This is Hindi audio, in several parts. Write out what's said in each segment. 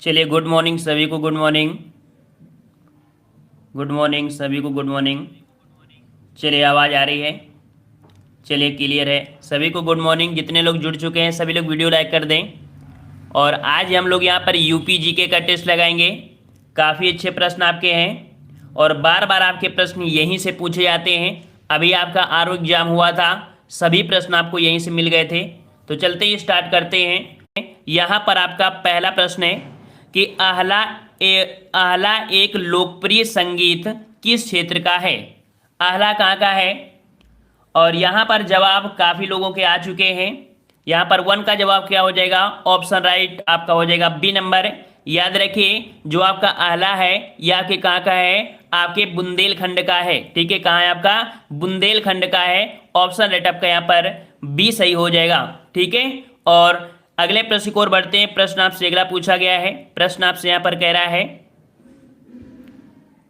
चलिए, गुड मॉर्निंग सभी को, गुड मॉर्निंग। गुड मॉर्निंग सभी को, गुड मॉर्निंग। चलिए, आवाज़ आ रही है? चलिए, क्लियर है सभी को। Good morning. जितने लोग जुड़ चुके हैं सभी लोग वीडियो लाइक कर दें। और आज हम लोग यहाँ पर यूपी जीके का टेस्ट लगाएंगे। काफ़ी अच्छे प्रश्न आपके हैं और बार बार आपके प्रश्न यहीं से पूछे जाते हैं। अभी आपका आर एग्जाम हुआ था, सभी प्रश्न आपको यहीं से मिल गए थे। तो चलते ही स्टार्ट करते हैं। यहाँ पर आपका पहला प्रश्न है कि आहला एक लोकप्रिय संगीत किस क्षेत्र का है? आहला कहाँ का है? और यहाँ पर जवाब काफ़ी लोगों के आ चुके हैं। यहाँ पर वन का जवाब क्या हो जाएगा? ऑप्शन राइट आपका हो जाएगा बी नंबर। याद रखिए, जो आपका आहला है यह आपके कहाँ का है? आपके बुंदेलखंड का है। ठीक है, कहाँ है आपका? बुंदेलखंड का है। ऑप्शन राइट आपका यहाँ पर बी सही हो जाएगा। ठीक है, और अगले प्रश्न की ओर बढ़ते हैं। प्रश्न आपसे अगला पूछा गया है। प्रश्न आपसे यहाँ पर कह रहा है,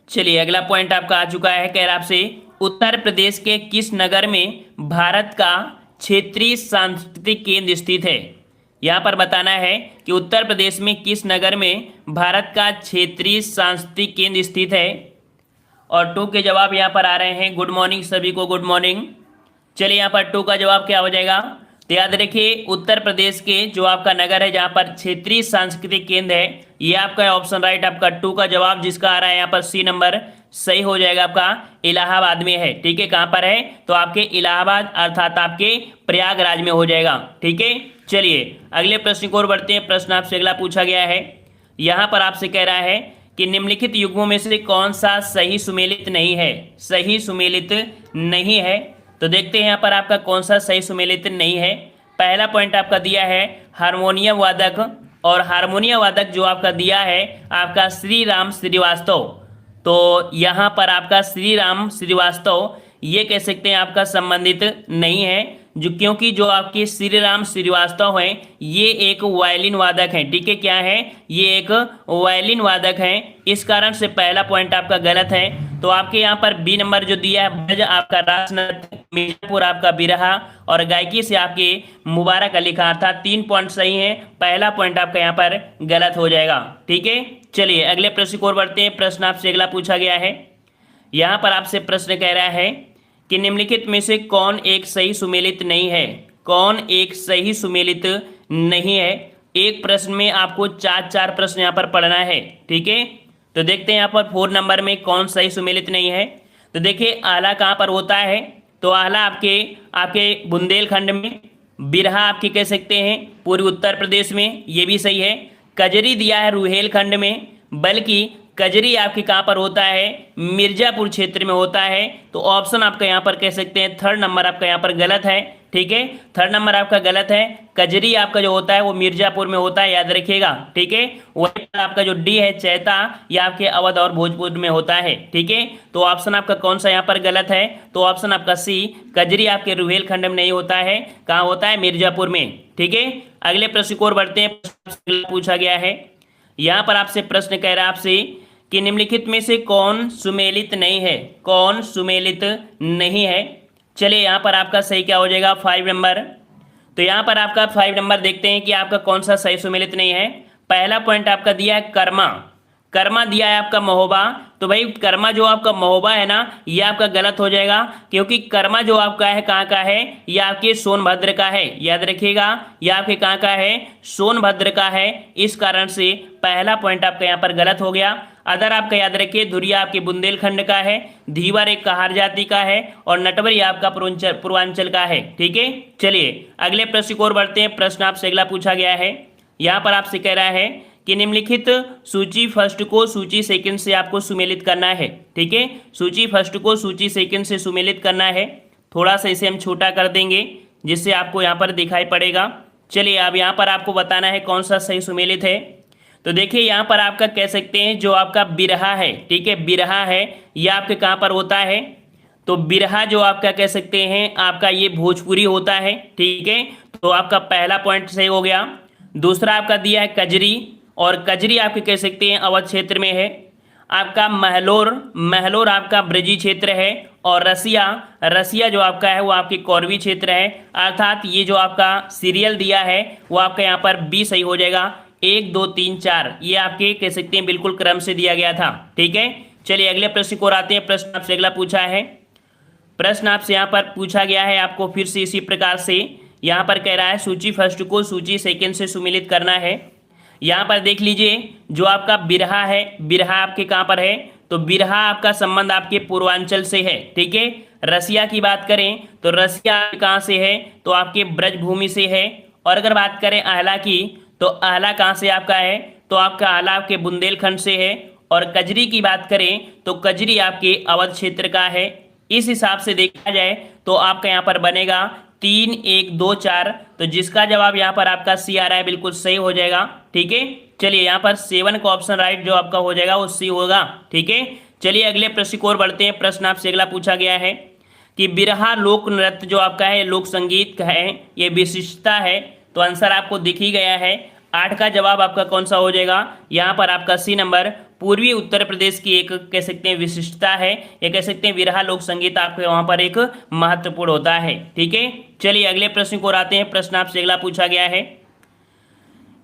चलिए अगला पॉइंट आपका आ चुका है। कह रहा आपसे, उत्तर प्रदेश के किस नगर में भारत का क्षेत्रीय सांस्कृतिक केंद्र स्थित है? यहाँ पर बताना है कि उत्तर प्रदेश में किस नगर में भारत का क्षेत्रीय सांस्कृतिक केंद्र स्थित है। और टू के जवाब यहाँ पर आ रहे हैं। गुड मॉर्निंग सभी को, गुड मॉर्निंग। चलिए, यहाँ पर टू का जवाब क्या हो जाएगा? तो याद रखिए, उत्तर प्रदेश के जो आपका नगर है जहाँ पर क्षेत्रीय सांस्कृतिक केंद्र है, ये आपका ऑप्शन राइट आपका टू का जवाब जिसका आ रहा है यहाँ पर सी नंबर सही हो जाएगा। आपका इलाहाबाद में है। ठीक है, कहाँ पर है? तो आपके इलाहाबाद अर्थात आपके प्रयागराज में हो जाएगा। ठीक है, चलिए अगले प्रश्न की ओर बढ़ते हैं। प्रश्न आपसे अगला पूछा गया है। यहाँ पर आपसे कह रहा है कि निम्नलिखित युग्मों में से कौन सा सही सुमेलित नहीं है? सही सुमेलित नहीं है। तो देखते हैं यहाँ पर आपका कौन सा सही सुमेलित नहीं है। पहला पॉइंट आपका दिया है हारमोनियम वादक, और हारमोनियम वादक जो आपका दिया है आपका श्री राम श्रीवास्तव। तो यहाँ पर आपका श्री राम श्रीवास्तव ये कह सकते हैं आपका संबंधित नहीं है, जो क्योंकि जो आपके श्री राम श्रीवास्तव हैं ये एक वायलिन वादक हैं। ठीक है, क्या है? ये एक वायलिन वादक हैं। इस कारण से पहला पॉइंट आपका गलत है। तो आपके यहाँ पर बी नंबर जो दिया है ब्रज आपका राजनथ, मिर्जापुर आपका बिरहा, और गायकी से आपके मुबारक अली खान था। 3 पॉइंट सही हैं। पहला पॉइंट आपका यहाँ पर गलत हो जाएगा। ठीक है, चलिए अगले प्रश्न की ओर बढ़ते हैं। प्रश्न आपसे अगला पूछा गया है। यहाँ पर आपसे प्रश्न कह रहा है कि निम्नलिखित में से कौन एक सही सुमेलित नहीं है? कौन एक सही सुमेलित नहीं है? एक प्रश्न में आपको 4 प्रश्न यहाँ पर पढ़ना है। ठीक है, तो देखते हैं यहाँ पर 4 नंबर में कौन सही सुमेलित नहीं है। तो देखिए, आला कहाँ पर होता है? तो आला आपके आपके बुंदेलखंड में, बिरहा आपके कह सकते हैं पूर्वी उत्तर प्रदेश में, ये भी सही है। कजरी दिया है रुहेलखंड में, बल्कि कजरी आपके कहाँ पर होता है? मिर्जापुर क्षेत्र में होता है। तो ऑप्शन आपका यहाँ पर कह सकते हैं 3rd नंबर आपका यहाँ पर गलत है। ठीक है, 3rd नंबर आपका गलत है। कजरी आपका जो होता है वो मिर्जापुर में होता है, याद रखिएगा। ठीक है, वही आपका जो डी है चैता, ये आपके अवध और भोजपुर में होता है। ठीक है, तो ऑप्शन आपका कौन सा यहाँ पर गलत है? तो ऑप्शन आपका सी, कजरी आपके रुहेलखंड में नहीं होता है। कहाँ होता है? मिर्जापुर में। ठीक है, अगले प्रश्न की ओर बढ़ते हैं। प्रश्न पूछा गया है। यहाँ पर आपसे प्रश्न कह रहा है आपसे कि निम्नलिखित में से कौन सुमेलित नहीं है? कौन सुमेलित नहीं है? चलिए, यहाँ पर आपका सही क्या हो जाएगा? 5 नंबर। तो यहाँ पर आपका 5 नंबर देखते हैं कि आपका कौन सा सही सुमेलित नहीं है। पहला पॉइंट आपका दिया है कर्मा। कर्मा दिया है आपका महोबा। तो भाई कर्मा जो आपका महोबा है ना, ये आपका गलत हो जाएगा, क्योंकि कर्मा जो आपका है कहाँ का है? ये आपके सोनभद्र का है। याद रखिएगा, ये आपके कहाँ का है? सोनभद्र का है। इस कारण से पहला पॉइंट आपका यहाँ पर गलत हो गया। अदर आपका याद रखिए, धुरिया आपके बुंदेलखंड का है, धीवर एक कहार जाति का है, और नटवरी आपका पूर्वांचल का है। ठीक है, चलिए अगले प्रश्न की ओर बढ़ते हैं। प्रश्न आपसे अगला पूछा गया है। यहाँ पर आपसे कह रहा है कि निम्नलिखित सूची फर्स्ट को सूची सेकंड से आपको सुमेलित करना है। ठीक है, सूची फर्स्ट को सूची सेकंड से सुमेलित करना है। थोड़ा सा इसे हम छोटा कर देंगे जिससे आपको यहाँ पर दिखाई पड़ेगा। चलिए, अब यहाँ पर आपको बताना है कौन सा सही सुमेलित है। तो देखिए, यहाँ पर आपका कह सकते हैं जो आपका बिरहा है। ठीक है, बिरहा है, यह आपके कहाँ पर होता है? तो बिरहा जो आपका कह सकते हैं आपका ये भोजपुरी होता है। ठीक है, तो आपका पहला पॉइंट सही हो गया। दूसरा आपका दिया है कजरी, और कजरी आपके कह सकते हैं अवध क्षेत्र में है। आपका महलोर, महलोर आपका ब्रजी क्षेत्र है। और रसिया, रसिया जो आपका है वो आपके कौरवी क्षेत्र है। अर्थात ये जो आपका सीरियल दिया है वो आपका यहाँ पर बी सही हो जाएगा, 1 2 3 4 ये आपके कह सकते हैं बिल्कुल क्रम से दिया गया था। ठीक है, चलिए अगले प्रश्न को आते हैं। प्रश्न आपसे अगला पूछा है, प्रश्न आपसे यहाँ पर पूछा गया है आपको फिर से इसी प्रकार से। यहाँ पर कह रहा है सूची फर्स्ट को सूची सेकंड से सुमिलित करना है। यहाँ पर देख लीजिए जो आपका बिरहा है, बिरहा आपके कहाँ पर है, तो बिरहा आपका संबंध आपके पूर्वांचल से है। ठीक है, रसिया की बात करें तो रसिया कहाँ से है, तो आपके ब्रजभूमि से है। और अगर बात करें आहला की, तो आहला कहाँ से आपका है, तो आपका आहला आपके बुंदेलखंड से है। और कजरी की बात करें तो कजरी आपके अवध क्षेत्र का है। इस हिसाब से देखा जाए तो आपका यहाँ पर बनेगा 3 1 2 4, तो जिसका जवाब यहाँ पर आपका सी आ रहा है, बिल्कुल सही हो जाएगा। ठीक है, चलिए यहाँ पर 7 का ऑप्शन राइट जो आपका हो जाएगा वो सी होगा। ठीक है, चलिए अगले प्रश्न की ओर बढ़ते हैं। प्रश्न आपसे अगला पूछा गया है कि बिरहा लोक नृत्य जो आपका है लोक संगीत का है, ये विशिष्टता है, तो आंसर आपको दिख ही गया है। 8 का जवाब आपका कौन सा हो जाएगा, यहाँ पर आपका सी नंबर पूर्वी उत्तर प्रदेश की एक कह सकते हैं विशिष्टता है, ये कह सकते हैं बिरहा लोक संगीत आपके वहां पर एक महत्वपूर्ण होता है। ठीक है, चलिए अगले प्रश्न को आते हैं। प्रश्न आपसे अगला पूछा गया है,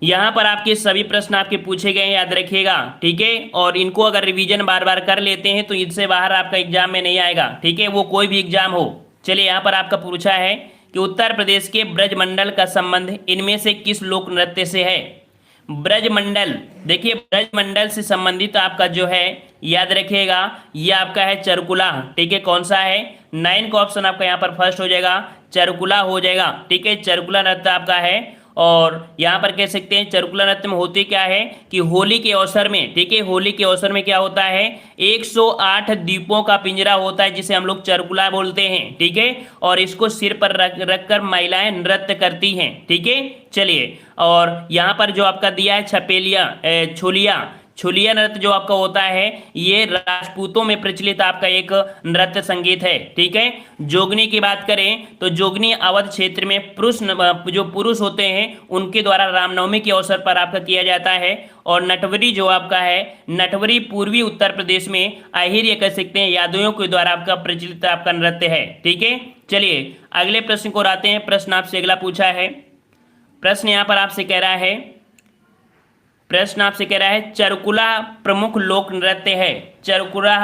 यहाँ पर आपके सभी प्रश्न आपके पूछे गए हैं, याद रखिएगा। ठीक है, और इनको अगर रिवीजन बार बार कर लेते हैं तो इनसे बाहर आपका एग्जाम में नहीं आएगा। ठीक है, वो कोई भी एग्जाम हो। चलिए यहाँ पर आपका पूछा है कि उत्तर प्रदेश के ब्रजमंडल का संबंध इनमें से किस लोक नृत्य से है। ब्रजमंडल, देखिए ब्रजमंडल से संबंधित आपका जो है याद रखिएगा ये आपका है चरकुला। ठीक है, कौन सा है, 9 का ऑप्शन आपका यहाँ पर फर्स्ट हो जाएगा, चरकुला हो जाएगा। ठीक है, चरकुला नृत्य आपका है। और यहाँ पर कह सकते हैं चरकुला नृत्य में होती क्या है कि होली के अवसर में, ठीक है, होली के अवसर में क्या होता है, 108 दीपों का पिंजरा होता है जिसे हम लोग चरकुला बोलते हैं। ठीक है, और इसको सिर पर रखकर महिलाएं नृत्य करती हैं। ठीक है, चलिए और यहाँ पर जो आपका दिया है छपेलिया छोलिया, छोलिया नृत्य जो आपका होता है ये राजपूतों में प्रचलित आपका एक नृत्य संगीत है। ठीक है, जोगनी की बात करें तो जोगनी अवध क्षेत्र में जो पुरुष होते हैं उनके द्वारा रामनवमी के अवसर पर आपका किया जाता है। और नटवरी जो आपका है, नटवरी पूर्वी उत्तर प्रदेश में आहिर कह सकते हैं यादवियों के द्वारा आपका प्रचलित आपका नृत्य है। ठीक है, चलिए अगले प्रश्न को आते हैं। प्रश्न आपसे अगला पूछा है, प्रश्न यहाँ पर आपसे कह रहा है, प्रश्न आपसे कह रहा है चरकुला प्रमुख लोक नृत्य है, चरकुला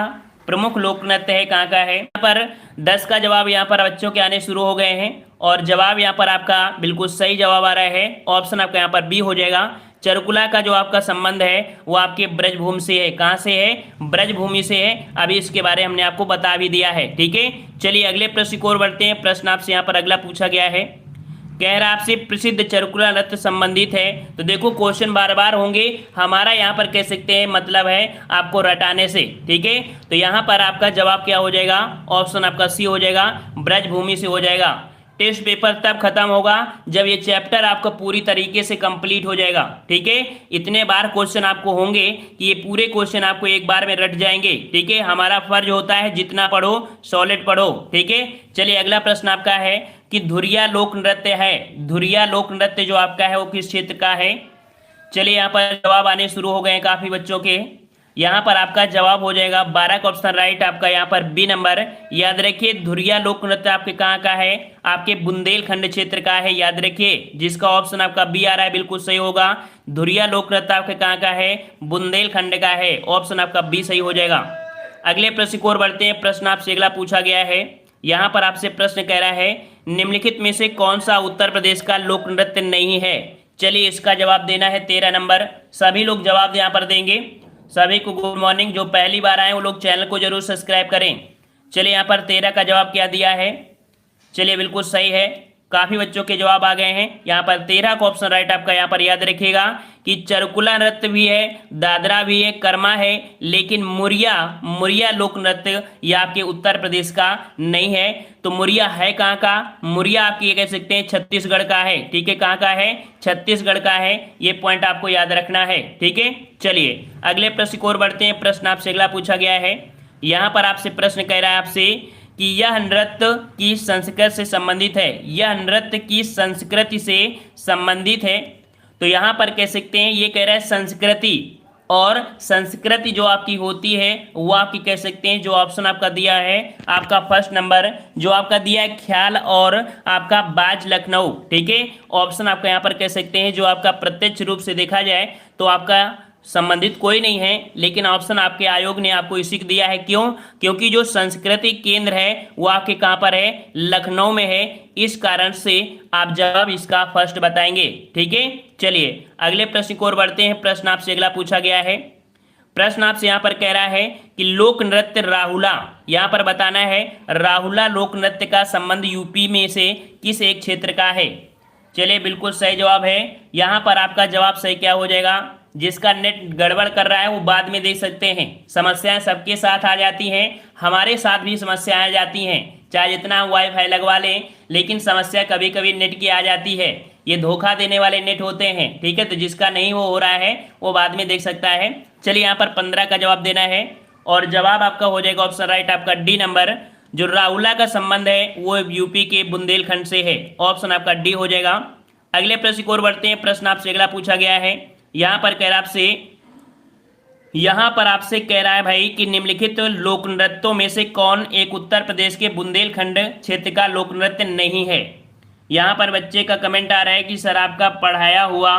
प्रमुख लोक नृत्य है कहाँ का है। यहाँ पर 10 का जवाब यहाँ पर बच्चों के आने शुरू हो गए हैं और जवाब यहाँ पर आपका बिल्कुल सही जवाब आ रहा है, ऑप्शन आपका यहाँ पर बी हो जाएगा। चरकुला का जो आपका संबंध है वो आपके ब्रजभूमि से है। कहाँ से है, ब्रजभूमि से है। अभी इसके बारे में हमने आपको बता भी दिया है। ठीक है, चलिए अगले प्रश्न की ओर बढ़ते हैं। प्रश्न आपसे यहाँ पर अगला पूछा गया है, कह रहा आपसे प्रसिद्ध चरकुला नृत्य संबंधित है। तो देखो क्वेश्चन बार बार होंगे, हमारा यहाँ पर कह सकते हैं मतलब है आपको रटाने से। ठीक है, तो यहाँ पर आपका जवाब क्या हो जाएगा, ऑप्शन आपका सी हो जाएगा, ब्रजभूमि से हो जाएगा। टेस्ट पेपर तब खत्म होगा जब ये चैप्टर आपका पूरी तरीके से कंप्लीट हो जाएगा। ठीक है, इतने बार क्वेश्चन आपको होंगे कि ये पूरे क्वेश्चन आपको एक बार में रट जाएंगे। ठीक है, हमारा फर्ज होता है जितना पढ़ो सॉलिड पढ़ो। ठीक है, चलिए अगला प्रश्न आपका है कि धुरिया लोक नृत्य है, धुरिया लोक नृत्य जो आपका है वो किस क्षेत्र का है। चलिए यहाँ पर जवाब आने शुरू हो गए हैं काफी बच्चों के। यहाँ पर आपका जवाब हो जाएगा 12 का ऑप्शन राइट आपका यहाँ पर बी नंबर। याद रखिए धुरिया लोक नृत्य आपके कहाँ का है, आपके बुंदेलखंड क्षेत्र का है। याद रखिए जिसका ऑप्शन आपका बी आ रहा है बिल्कुल सही होगा। धुरिया लोक नृत्य आपके कहाँ का है, बुंदेलखंड का है, ऑप्शन आपका बी सही हो जाएगा। अगले प्रश्न की ओर बढ़ते हैं। प्रश्न आपसे अगला पूछा गया है, यहाँ पर आपसे प्रश्न कह रहा है निम्नलिखित में से कौन सा उत्तर प्रदेश का लोक नृत्य नहीं है। चलिए इसका जवाब देना है 13 नंबर। सभी लोग जवाब यहाँ पर देंगे। सभी को गुड मॉर्निंग, जो पहली बार आए वो लोग चैनल को जरूर सब्सक्राइब करें। चलिए यहाँ पर 13 का जवाब क्या दिया है, चलिए बिल्कुल सही है, काफी बच्चों के जवाब आ गए हैं। यहाँ पर 13 का ऑप्शन राइट आपका यहाँ पर याद रखिएगा कि चरकुला नृत्य भी है, दादरा भी है, कर्मा है, लेकिन मुरिया लोक नृत्य ये आपके उत्तर प्रदेश का नहीं है। तो मुरिया है कहाँ का, मुरिया आपकी ये कह सकते हैं छत्तीसगढ़ का है। ठीक है, कहाँ का है, छत्तीसगढ़ का है, ये पॉइंट आपको याद रखना है। ठीक है, चलिए अगले प्रश्न की ओर बढ़ते हैं। प्रश्न आपसे अगला पूछा गया है, यहाँ पर आपसे प्रश्न कह रहा है आपसे कि यह नृत्य की संस्कृति से संबंधित है, यह नृत्य की संस्कृति से संबंधित है। तो यहाँ पर कह सकते हैं ये कह रहा है संस्कृति और संस्कृति जो आपकी होती है वो आपकी कह सकते हैं, जो ऑप्शन आपका दिया है आपका फर्स्ट नंबर जो आपका दिया है ख्याल और आपका बाज लखनऊ, ठीक है। ऑप्शन आपका यहाँ पर कह सकते हैं जो आपका प्रत्यक्ष रूप से देखा जाए तो आपका संबंधित कोई नहीं है, लेकिन ऑप्शन आपके आयोग ने आपको इसी को दिया है। क्यों? क्योंकि जो संस्कृति केंद्र है वो आपके कहाँ पर है, लखनऊ में है। इस कारण से आप जवाब इसका फर्स्ट बताएंगे, ठीक है। चलिए अगले प्रश्न की ओर बढ़ते हैं। प्रश्न आपसे अगला पूछा गया है। प्रश्न आपसे यहाँ पर कह रहा है कि लोक नृत्य राहुला, यहाँ पर बताना है राहुला लोक नृत्य का संबंध यूपी में से किस एक क्षेत्र का है। चलिए बिल्कुल सही जवाब है। यहाँ पर आपका जवाब सही क्या हो जाएगा, जिसका नेट गड़बड़ कर रहा है वो बाद में देख सकते हैं। समस्याएं सबके साथ आ जाती हैं, हमारे साथ भी समस्याएं आ जाती हैं, चाहे जितना हम वाईफाई लगवा लें लेकिन समस्या कभी कभी नेट की आ जाती है। ये धोखा देने वाले नेट होते हैं, ठीक है। तो जिसका नहीं हो रहा है वो बाद में देख सकता है। चलिए यहाँ पर 15 का जवाब देना है और जवाब आपका हो जाएगा ऑप्शन राइट आपका डी नंबर। जो राहुला का संबंध है वो यूपी के बुंदेलखंड से है। ऑप्शन आपका डी हो जाएगा। अगले प्रश्न की ओर बढ़ते हैं। प्रश्न आपसे अगला पूछा गया है। यहाँ पर आपसे कह रहा है भाई कि निम्नलिखित लोक नृत्यों में से कौन एक उत्तर प्रदेश के बुंदेलखंड क्षेत्र का लोक नृत्य नहीं है। यहाँ पर बच्चे का कमेंट आ रहा है कि सर आपका पढ़ाया हुआ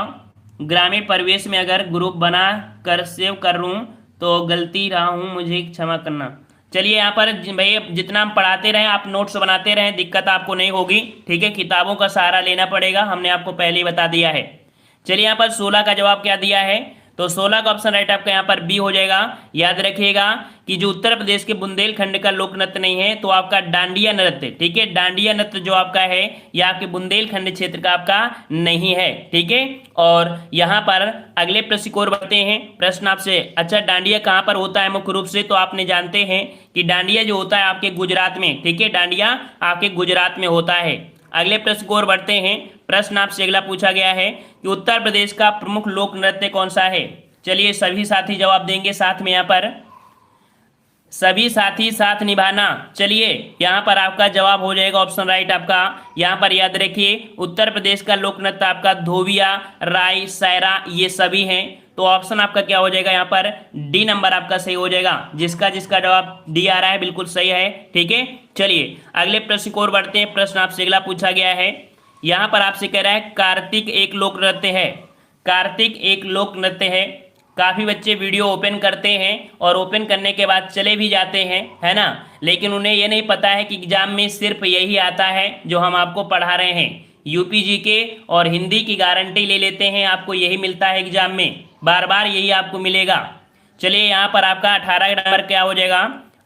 ग्रामीण परिवेश में अगर ग्रुप बना कर सेव कर लूँ तो गलती रहा हूँ, मुझे क्षमा करना। चलिए यहाँ पर भाई जितना हम पढ़ाते रहें आप नोट्स बनाते रहें, दिक्कत आपको नहीं होगी, ठीक है। किताबों का सहारा लेना पड़ेगा, हमने आपको पहले ही बता दिया है। चलिए यहाँ पर 16 का जवाब क्या दिया है, तो 16 का ऑप्शन राइट आपका यहाँ पर बी हो जाएगा। याद रखिएगा कि जो उत्तर प्रदेश के बुंदेलखंड का लोक नृत्य नहीं है तो आपका डांडिया नृत्य, ठीक है। डांडिया नृत्य जो आपका है यह आपके बुंदेलखंड क्षेत्र का आपका नहीं है, ठीक है। और यहाँ पर अगले प्रश्न की ओर बढ़ते हैं। प्रश्न आपसे, अच्छा डांडिया कहाँ पर होता है मुख्य रूप से, तो आपने जानते हैं कि डांडिया जो होता है आपके गुजरात में, ठीक है। डांडिया आपके गुजरात में होता है। अगले प्रश्न की ओर बढ़ते हैं। प्रश्न आपसे अगला पूछा गया है कि उत्तर प्रदेश का प्रमुख लोक नृत्य कौन सा है। चलिए सभी साथी जवाब देंगे साथ में, यहाँ पर सभी साथी साथ निभाना। चलिए यहाँ पर आपका जवाब हो जाएगा ऑप्शन राइट आपका। यहाँ पर याद रखिए उत्तर प्रदेश का लोक नृत्य आपका धोबिया, राई, सायरा ये सभी हैं। तो ऑप्शन आपका क्या हो जाएगा, यहाँ पर डी नंबर आपका सही हो जाएगा। जिसका जवाब डी आ रहा है बिल्कुल सही है, ठीक है। चलिए अगले प्रश्न की ओर बढ़ते हैं। प्रश्न आपसे अगला पूछा गया है। यहाँ पर आपसे कह रहा है कार्तिक एक लोक नृत्य है। कार्तिक एक लोक नृत्य है। काफ़ी बच्चे वीडियो ओपन करते हैं और ओपन करने के बाद चले भी जाते हैं, है ना, लेकिन उन्हें यह नहीं पता है कि एग्जाम में सिर्फ यही आता है जो हम आपको पढ़ा रहे हैं। यूपीजी के और हिंदी की गारंटी ले लेते हैं, आपको यही मिलता है एग्जाम में, बार बार यही आपको मिलेगा। चलिए यहाँ पर आपका 18 नंबर क्या हो जाएगा,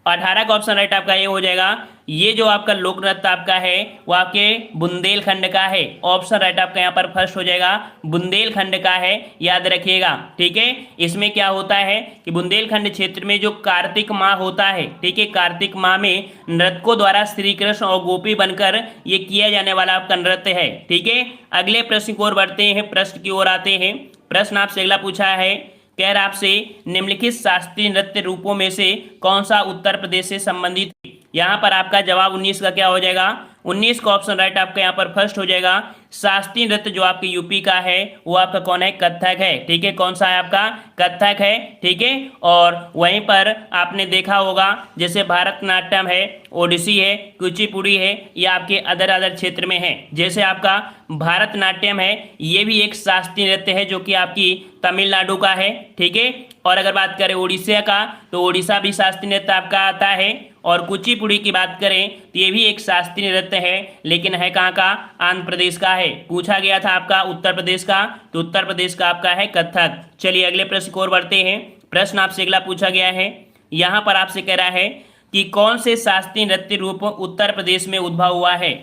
18 का ऑप्शन राइट आपका ये हो जाएगा। ये जो आपका लोक नृत्य आपका है वो आपके बुंदेलखंड का है। ऑप्शन राइट आपका यहाँ पर फर्स्ट हो जाएगा, बुंदेलखंड का है, याद रखिएगा, ठीक है। इसमें क्या होता है कि बुंदेलखंड क्षेत्र में जो कार्तिक माह होता है, ठीक है, कार्तिक माह में नर्तकों द्वारा श्री कृष्ण और गोपी बनकर ये किया जाने वाला आपका नृत्य है, ठीक है। अगले प्रश्न की ओर बढ़ते हैं। प्रश्न की ओर आते हैं। प्रश्न आपसे अगला पूछा है, कह रहा आपसे निम्नलिखित शास्त्रीय नृत्य रूपों में से कौन सा उत्तर प्रदेश से संबंधित है। यहाँ पर आपका जवाब 19 का क्या हो जाएगा, 19 का ऑप्शन राइट आपका यहाँ पर फर्स्ट हो जाएगा। शास्त्रीय नृत्य जो आपके यूपी का है वो आपका कौन है, कथक है, ठीक है। कौन सा है आपका, कथक है, ठीक है। और वहीं पर आपने देखा होगा जैसे भारतनाट्यम है, ओडिसी है, कुचिपुड़ी है, ये आपके अदर क्षेत्र में है। जैसे आपका भारतनाट्यम है ये भी एक शास्त्रीय नृत्य है जो कि आपकी तमिलनाडु का है, ठीक है। और अगर बात करें उड़ीसा का तो उड़ीसा भी शास्त्रीय नृत्य आपका आता है। और कुचिपुड़ी की बात करें तो ये भी एक शास्त्रीय नृत्य है, लेकिन है कहाँ का, आंध्र प्रदेश का है। पूछा गया था आपका उत्तर प्रदेश का, तो उत्तर प्रदेश का आपका है कथक। चलिए अगले प्रश्न की ओर बढ़ते हैं। प्रश्न आपसे अगला पूछा गया है। यहाँ पर आपसे कह रहा है कि कौन से शास्त्रीय नृत्य रूप उत्तर प्रदेश में उद्भव हुआ है।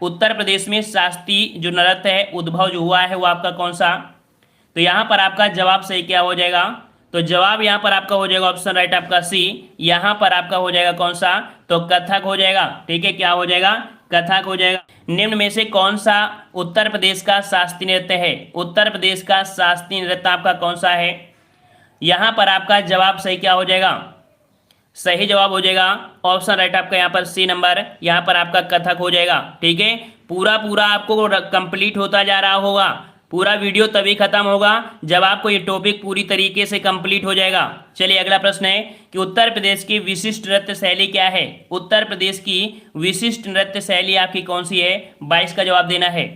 उत्तर प्रदेश में शास्त्रीय जो नृत्य है उद्भव जो हुआ है वो आपका कौन सा, तो यहाँ पर आपका जवाब सही क्या हो जाएगा, तो जवाब यहाँ पर आपका हो जाएगा ऑप्शन राइट आपका सी। यहाँ पर आपका हो जाएगा कौन सा, तो कथक हो जाएगा, ठीक है। क्या हो जाएगा, कथक हो जाएगा। निम्न में से कौन सा उत्तर प्रदेश का शास्त्रीय नृत्य है। उत्तर प्रदेश का शास्त्रीय नृत्य आपका कौन सा है। यहाँ पर आपका जवाब सही क्या हो जाएगा, सही जवाब हो जाएगा ऑप्शन राइट आपका यहाँ पर सी नंबर। यहाँ पर आपका कथक हो जाएगा, ठीक है। पूरा आपको कंप्लीट होता जा रहा होगा। पूरा वीडियो तभी खत्म होगा जब आपको ये टॉपिक पूरी तरीके से कंप्लीट हो जाएगा। चलिए अगला प्रश्न है कि उत्तर प्रदेश की विशिष्ट नृत्य शैली क्या है। उत्तर प्रदेश की विशिष्ट नृत्य शैली आपकी कौन सी है, 22 का जवाब देना है।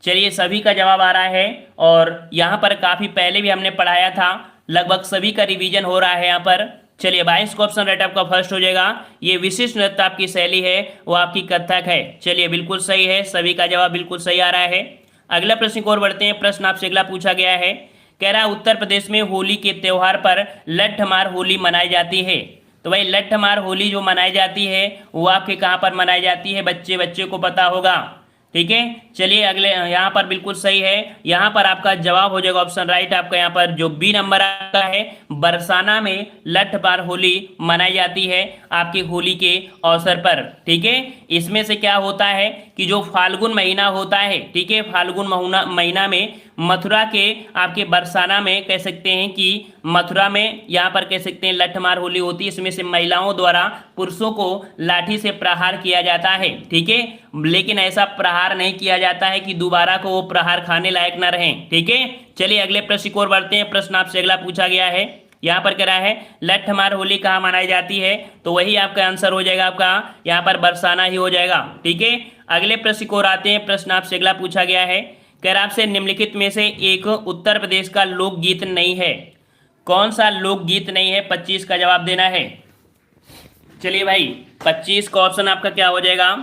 चलिए सभी का जवाब आ रहा है और यहाँ पर काफी पहले भी हमने पढ़ाया था, लगभग सभी का रिवीजन हो रहा है यहाँ पर। चलिए 22 का ऑप्शन राइट आपका फर्स्ट हो जाएगा। ये विशिष्ट नृत्य आपकी शैली है वो आपकी कथक है। चलिए बिल्कुल सही है, सभी का जवाब बिल्कुल सही आ रहा है। अगला प्रश्न की ओर बढ़ते हैं। प्रश्न आपसे अगला पूछा गया है, कह रहा उत्तर प्रदेश में होली के त्योहार पर लठमार होली मनाई जाती है। तो भाई लठमार होली जो मनाई जाती है वो आपके कहाँ पर मनाई जाती है, बच्चे को पता होगा। ठीक है, चलिए अगले यहाँ पर बिल्कुल सही है। यहाँ पर आपका जवाब हो जाएगा ऑप्शन राइट आपका यहाँ पर जो बी नंबर आपका है, बरसाना में लठमार होली मनाई जाती है आपकी होली के अवसर पर। ठीक है, इसमें से क्या होता है कि जो फाल्गुन महीना होता है, ठीक है, फाल्गुन महीना में मथुरा के आपके बरसाना में कह सकते हैं कि मथुरा में यहाँ पर कह सकते हैं लठमार होली होती है। इसमें से महिलाओं द्वारा पुरुषों को लाठी से प्रहार किया जाता है। ठीक है, लेकिन ऐसा प्रहार नहीं किया जाता है कि दोबारा को वो प्रहार खाने लायक न रहें। ठीक है, चलिए अगले प्रश्न की ओर बढ़ते हैं। प्रश्न आपसे अगला पूछा गया है, यहाँ पर कह रहा है लठमार होली कहाँ मनाई जाती है, तो वही आपका आंसर हो जाएगा आपका यहाँ पर बरसाना ही हो जाएगा। ठीक है, अगले प्रश्न की ओर आते हैं। प्रश्न आपसे अगला पूछा गया है, कह रहा आपसे निम्नलिखित में से एक उत्तर प्रदेश का लोकगीत नहीं है। कौन सा लोकगीत नहीं है, 25 का जवाब देना है। चलिए भाई 25 का ऑप्शन आपका क्या हो जाएगा,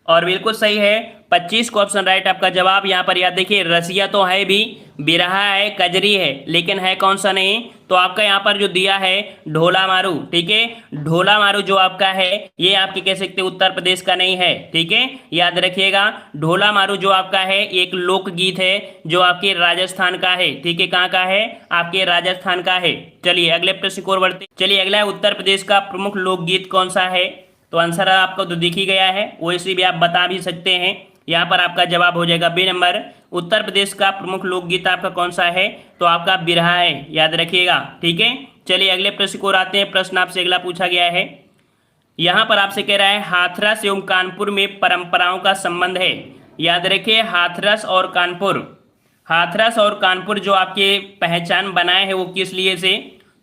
और बिल्कुल सही है 25 का ऑप्शन राइट आपका जवाब। यहाँ पर याद देखिए रसिया तो है भी, बिरहा है, कजरी है, लेकिन है कौन सा नहीं, तो आपका यहाँ पर जो दिया है ढोला मारू। ठीक है, ढोला मारू जो आपका है ये आपके कह सकते उत्तर प्रदेश का नहीं है। ठीक है, याद रखिएगा ढोला मारू जो आपका है एक लोकगीत है जो आपके राजस्थान का है। ठीक है, कहाँ का है, आपके राजस्थान का है। चलिए अगले प्रश्न की ओर बढ़ते। चलिए अगला है उत्तर प्रदेश का प्रमुख लोकगीत कौन सा है, तो आंसर आपको तो दिख ही गया है, वैसे भी आप बता भी सकते हैं। यहाँ पर आपका जवाब हो जाएगा बी नंबर। उत्तर प्रदेश का प्रमुख लोकगीत आपका कौन सा है, तो आपका बिरहा है, याद रखिएगा। ठीक है, चलिए अगले प्रश्न को आते हैं। प्रश्न आपसे अगला पूछा गया है, यहाँ पर आपसे कह रहा है हाथरस एवं कानपुर में परंपराओं का संबंध है। याद रखिए हाथरस और कानपुर, हाथरस और कानपुर जो आपके पहचान बनाए हैं वो किस लिए से,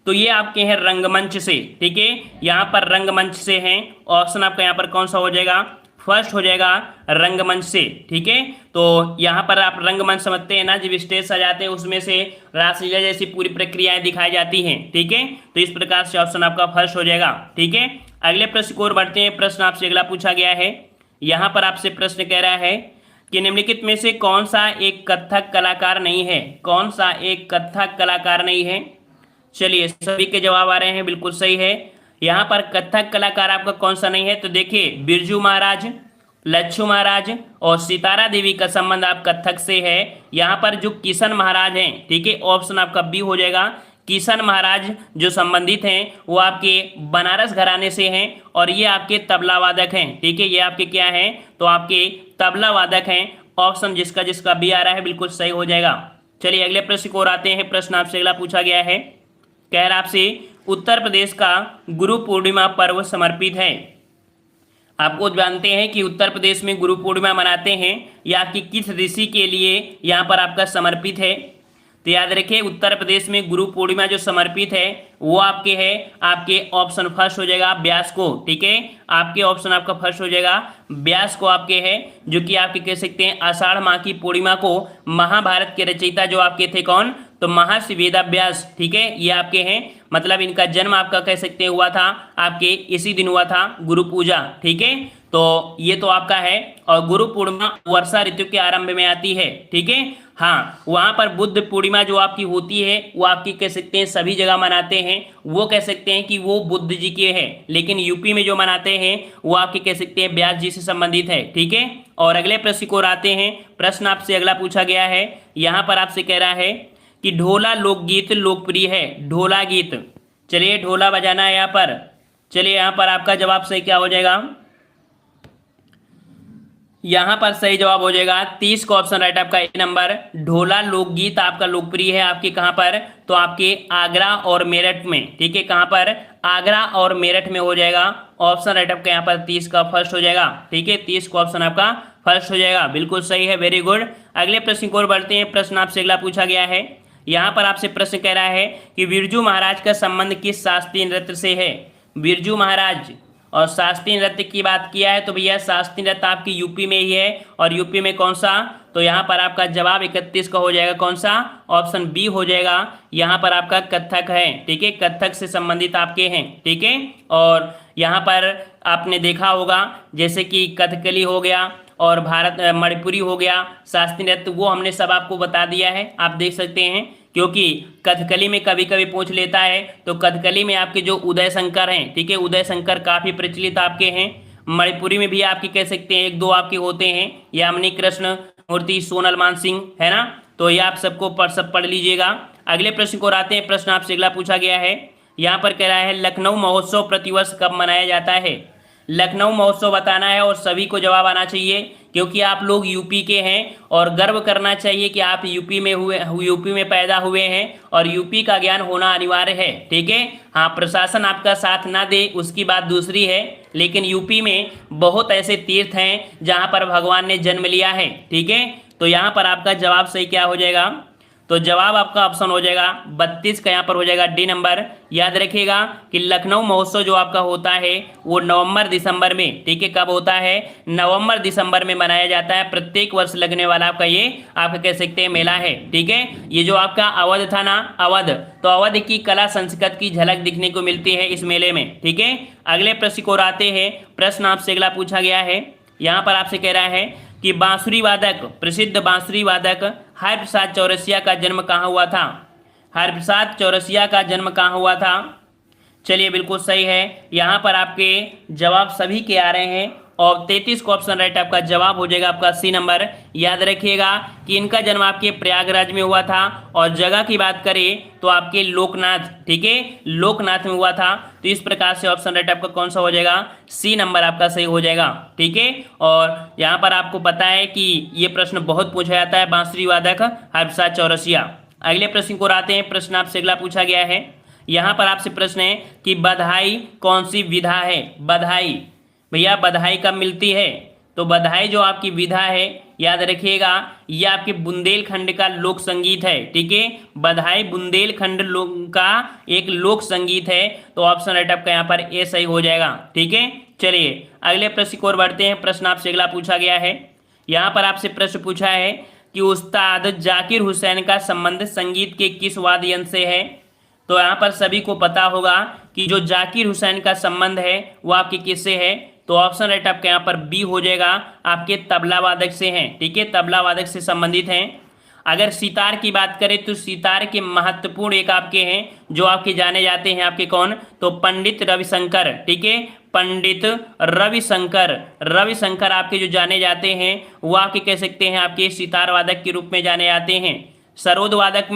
तो ये आपके हैं रंगमंच से। ठीक है, यहाँ पर रंगमंच से हैं। ऑप्शन आपका यहाँ पर कौन सा हो जाएगा, फर्स्ट हो जाएगा रंगमंच से। ठीक है, तो यहाँ पर आप रंगमंच समझते हैं ना, जब स्टेज सजाते हैं उसमें से रासलीला जैसी पूरी प्रक्रियाएं दिखाई जाती हैं। ठीक है, तो इस प्रकार से ऑप्शन आपका फर्स्ट हो जाएगा। ठीक है, अगले प्रश्न की ओर बढ़ते हैं। प्रश्न आपसे अगला पूछा गया है, यहाँ पर आपसे प्रश्न कह रहा है कि निम्नलिखित में से कौन सा एक कथक कलाकार नहीं है, कौन सा एक कथक कलाकार नहीं है। चलिए सभी के जवाब आ रहे हैं, बिल्कुल सही है। यहाँ पर कथक कलाकार आपका कौन सा नहीं है, तो देखिए बिरजू महाराज, लच्छू महाराज और सितारा देवी का संबंध आप कथक से है। यहाँ पर जो किशन महाराज हैं, ठीक है, ऑप्शन आपका बी हो जाएगा। किशन महाराज जो संबंधित हैं वो आपके बनारस घराने से हैं और ये आपके तबला वादक हैं। ठीक है, ये आपके क्या हैं, तो आपके तबला वादक हैं। ऑप्शन जिसका जिसका बी आ रहा है बिल्कुल सही हो जाएगा। चलिए अगले प्रश्न को आते हैं। प्रश्न आपसे अगला पूछा गया है, कह रहा आपसे उत्तर प्रदेश का गुरु पूर्णिमा पर्व समर्पित है। आपको जानते हैं कि उत्तर प्रदेश में गुरु पूर्णिमा मनाते हैं, या कि किस ऋषि के लिए यहाँ पर आपका समर्पित है, तो याद रखिए उत्तर प्रदेश में गुरु पूर्णिमा जो समर्पित है वो आपके है, आपके ऑप्शन फर्स्ट हो जाएगा व्यास को। ठीक है, आपके ऑप्शन आपका फर्स्ट हो जाएगा व्यास को आपके है, जो कि आपके कह सकते हैं आषाढ़ माह की पूर्णिमा को महाभारत के रचयिता जो आपके थे कौन, तो महर्षि वेदव्यास। ठीक है, ये आपके हैं, मतलब इनका जन्म आपका कह सकते हैं हुआ था आपके इसी दिन हुआ था गुरु पूजा। ठीक है, तो ये तो आपका है। और गुरु पूर्णिमा वर्षा ऋतु के आरंभ में आती है। ठीक है, हाँ, वहाँ पर बुद्ध पूर्णिमा जो आपकी होती है वो आपकी कह सकते हैं सभी जगह मनाते हैं, वो कह सकते हैं कि वो बुद्ध जी के हैं, लेकिन यूपी में जो मनाते हैं वो आपके कह सकते हैं व्यास जी से संबंधित है। ठीक है, और अगले प्रश्न को आते हैं। प्रश्न आपसे अगला पूछा गया है, यहाँ पर आपसे कह रहा है कि ढोला लोकगीत लोकप्रिय है, ढोला गीत। चलिए ढोला बजाना है यहाँ पर। चलिए यहाँ पर आपका जवाब सही क्या हो जाएगा, यहाँ पर सही जवाब हो जाएगा 30 का ऑप्शन राइट आपका ए नंबर। ढोला लोकगीत आपका लोकप्रिय है आपके कहाँ पर, तो आपके आगरा और मेरठ में, ठीक है, कहाँ पर, आगरा और मेरठ में हो जाएगा। ऑप्शन राइट आपका यहाँ पर 30 का फर्स्ट हो जाएगा, ठीक है, 30 का ऑप्शन आपका फर्स्ट हो जाएगा, बिल्कुल सही है, वेरी गुड। अगले प्रश्न की ओर बढ़ते हैं। प्रश्न आपसे अगला पूछा गया है, यहाँ पर आपसे प्रश्न कह रहा है कि बिरजू महाराज का संबंध किस शास्त्रीय नृत्य से है। बिरजू महाराज और शास्त्रीय नृत्य की बात किया है तो भैया शास्त्रीय नृत्य आपकी यूपी में ही है, और यूपी में कौन सा, तो यहाँ पर आपका जवाब 31 का हो जाएगा, कौन सा, ऑप्शन बी हो जाएगा। यहाँ पर आपका कथक है, ठीक है, कथक से संबंधित आपके हैं, ठीक है। और यहाँ पर आपने देखा होगा जैसे कि कथकली हो गया और मणिपुरी हो गया, शास्त्रीय नृत्य, वो हमने सब आपको बता दिया है, आप देख सकते हैं। क्योंकि कथकली में कभी कभी पूछ लेता है, तो कथकली में आपके जो उदय शंकर हैं, ठीक है, उदय शंकर काफी प्रचलित आपके हैं। मणिपुरी में भी आपके कह सकते हैं एक दो आपके होते हैं, यामिनी कृष्ण मूर्ति, सोनल मानसिंह, है ना, तो ये आप सबको सब पढ़ लीजिएगा। अगले प्रश्न को आते हैं। प्रश्न आपसे अगला पूछा गया है, यहाँ पर कह रहा है लखनऊ महोत्सव प्रतिवर्ष कब मनाया जाता है। लखनऊ महोत्सव बताना है और सभी को जवाब आना चाहिए, क्योंकि आप लोग यूपी के हैं और गर्व करना चाहिए कि आप यूपी में पैदा हुए हैं और यूपी का ज्ञान होना अनिवार्य है, ठीक है। हाँ, प्रशासन आपका साथ ना दे उसकी बात दूसरी है, लेकिन यूपी में बहुत ऐसे तीर्थ हैं जहां पर भगवान ने जन्म लिया है, ठीक है। तो यहाँ पर आपका जवाब सही क्या हो जाएगा, तो जवाब आपका ऑप्शन हो जाएगा 32 का यहाँ पर हो जाएगा डी नंबर। याद रखिएगा कि लखनऊ महोत्सव जो आपका होता है वो नवंबर दिसंबर में, ठीक है, कब होता है, नवंबर दिसंबर में मनाया जाता है। प्रत्येक वर्ष लगने वाला आपका ये आप कह सकते हैं मेला है, ठीक है। ये जो आपका अवध था ना, अवध, तो अवध की कला संस्कृति की झलक दिखने को मिलती है इस मेले में, ठीक है। अगले प्रश्न को आते हैं। प्रश्न आपसे अगला पूछा गया है, यहाँ पर आपसे कह रहा है कि बांसुरी वादक, प्रसिद्ध बांसुरी वादक हरप्रसाद चौरसिया का जन्म कहाँ हुआ था। हरप्रसाद चौरसिया का जन्म कहाँ हुआ था, चलिए बिल्कुल सही है। यहाँ पर आपके जवाब सभी के आ रहे हैं और 33 का ऑप्शन राइट आपका जवाब हो जाएगा आपका सी नंबर। याद रखिएगा कि इनका जन्म आपके प्रयागराज में हुआ था, और जगह की बात करें तो आपके लोकनाथ, ठीक है, लोकनाथ में हुआ था। तो इस प्रकार से ऑप्शन राइट आपका कौन सा हो जाएगा, सी नंबर आपका सही हो जाएगा, ठीक है। और यहाँ पर आपको पता है कि ये प्रश्न बहुत पूछा जाता है, बांसुरी वादक हरप्रसाद चौरसिया। अगले प्रश्न को आते हैं। प्रश्न आपसे अगला पूछा गया है, यहाँ पर आपसे प्रश्न है कि बधाई कौन सी विधा है। बधाई, भैया बधाई कब मिलती है, तो बधाई जो आपकी विधा है, याद रखिएगा ये आपके बुंदेलखंड का लोक संगीत है, ठीक है। बधाई बुंदेलखंड का एक लोक संगीत है, तो ऑप्शन राइट आपका यहाँ पर ए सही हो जाएगा, ठीक है। चलिए अगले प्रश्न की ओर बढ़ते हैं। प्रश्न आपसे अगला पूछा गया है, यहाँ पर आपसे प्रश्न पूछा है कि उस्ताद जाकिर हुसैन का संबंध संगीत के किस वाद्य यंत्र से है। तो यहाँ पर सभी को पता होगा कि जो जाकिर हुसैन का संबंध है वो आपके किससे है, तो ऑप्शन राइट आपका यहाँ पर बी हो जाएगा, आपके तबला वादक से हैं, ठीक है, तबला वादक से संबंधित हैं। अगर सितार की बात करें तो सितार के महत्वपूर्ण एक आपके हैं जो आपके जाने जाते हैं, आपके कौन, तो पंडित रविशंकर, ठीक है, पंडित रविशंकर। रविशंकर आपके जो जाने जाते हैं वो आपके कह सकते हैं आपके सितार वादक के रूप में जाने जाते हैं। सरोद वादक